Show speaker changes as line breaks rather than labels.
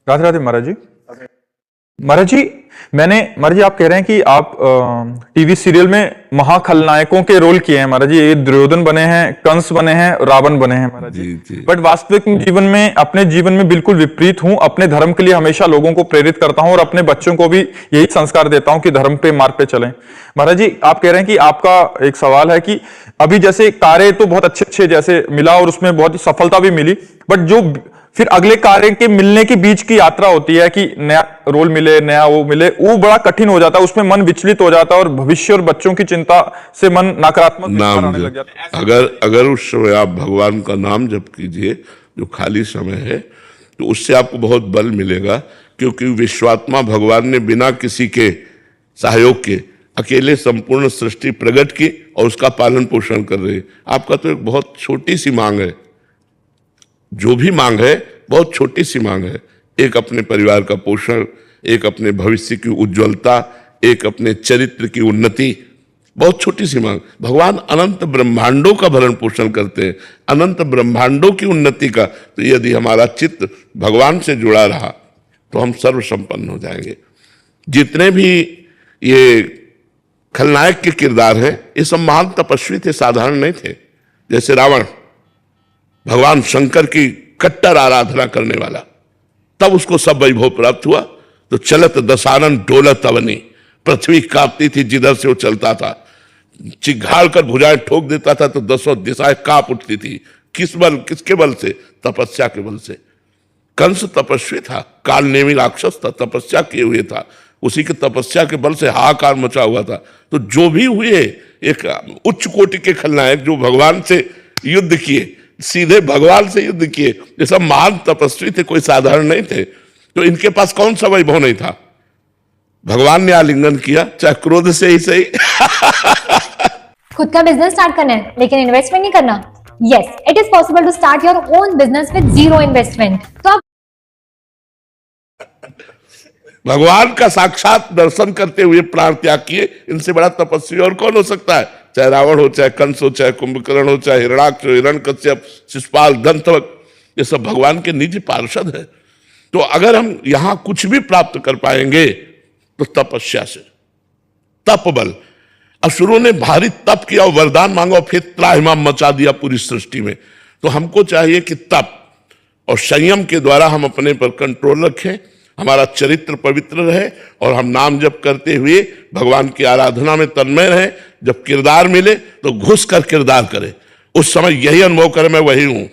राधे राधे महाराज जी। महाराज जी, महाराज जी आप कह रहे हैं कि आप टीवी सीरियल में महाखलनायकों के रोल किए हैं महाराज जी। ये दुर्योधन बने हैं, कंस बने हैं, रावण बने हैं महाराज जी। बट वास्तविक जीवन में, अपने जीवन में बिल्कुल विपरीत हूं। अपने धर्म के लिए हमेशा लोगों को प्रेरित करता हूं और अपने बच्चों को भी यही संस्कार देता हूं कि धर्म पे मार्ग पे चलें। महाराज जी आप कह रहे हैं कि आपका एक सवाल है कि अभी जैसे कार्य तो बहुत अच्छे जैसे मिला और उसमें बहुत सफलता भी मिली, बट जो फिर अगले कार्य के मिलने के बीच की यात्रा होती है कि नया रोल मिले, नया वो मिले, वो बड़ा कठिन हो जाता है, उसमें मन विचलित हो जाता है और भविष्य और बच्चों की चिंता से मन नकारात्मक विचार आने लग जाता है।
अगर उस समय आप भगवान का नाम जप कीजिए, जो खाली समय है, तो उससे आपको बहुत बल मिलेगा, क्योंकि विश्वात्मा भगवान ने बिना किसी के सहयोग के अकेले संपूर्ण सृष्टि प्रकट की और उसका पालन पोषण कर रहे हैं। आपका तो एक बहुत छोटी सी मांग है, जो भी मांग है बहुत छोटी सी मांग है। एक अपने परिवार का पोषण, एक अपने भविष्य की उज्ज्वलता, एक अपने चरित्र की उन्नति, बहुत छोटी सी मांग। भगवान अनंत ब्रह्मांडों का भरण पोषण करते हैं, अनंत ब्रह्मांडों की उन्नति का। तो यदि हमारा चित्त भगवान से जुड़ा रहा तो हम सर्व संपन्न हो जाएंगे। जितने भी ये खलनायक के किरदार हैं, ये सब महान तपस्वी थे, साधारण नहीं थे। जैसे रावण, भगवान शंकर की कट्टर आराधना करने वाला, तब उसको सब वैभव प्राप्त हुआ। तो चलत दसानन डोलत अवनी, पृथ्वी कांपती थी जिधर से वो चलता था। चिघाड़ कर भुजाएं ठोक देता था तो 10 दिशाएं कांप उठती थी। किसके बल से? तपस्या के बल से। कंस तपस्वी था, कालनेमी राक्षस था, तपस्या किए हुए था, उसी की तपस्या के बल से हाहाकार मचा हुआ था। तो जो भी हुए, एक उच्च कोटि के खलनायक जो भगवान से युद्ध किए, सीधे भगवान से युद्ध किए, ये सब महान तपस्वी थे, कोई साधारण नहीं थे। तो इनके पास कौन सा वैभव नहीं था? भगवान ने आलिंगन किया, चाहे क्रोध से ही सही।
खुद का बिजनेस स्टार्ट करना है लेकिन इन्वेस्टमेंट नहीं करना? Yes, it is possible to start your own business with zero investment. तो आप
भगवान का साक्षात दर्शन करते हुए प्राण त्याग किए, इनसे बड़ा तपस्वी और कौन हो सकता है? चाहे रावण हो, चाहे कंस हो, चाहे कुंभकर्ण हो, चाहे हिरणाक्ष हो, हिरण्यकश्यप, शिशुपाल, दंतवक्र, ये सब भगवान के निज पार्षद है। तो अगर हम यहां कुछ भी प्राप्त कर पाएंगे तो तपस्या से, तप बल। असुरों ने भारी तप किया, वरदान मांगा, फिर त्राहिमाम मचा दिया पूरी सृष्टि में। तो हमको चाहिए कि तप और संयम के द्वारा हम अपने पर कंट्रोल रखें, हमारा चरित्र पवित्र रहे और हम नाम जप करते हुए भगवान की आराधना में तन्मय रहे। जब किरदार मिले तो घुस कर किरदार करें। उस समय यही अनुभव करें, मैं वही हूं।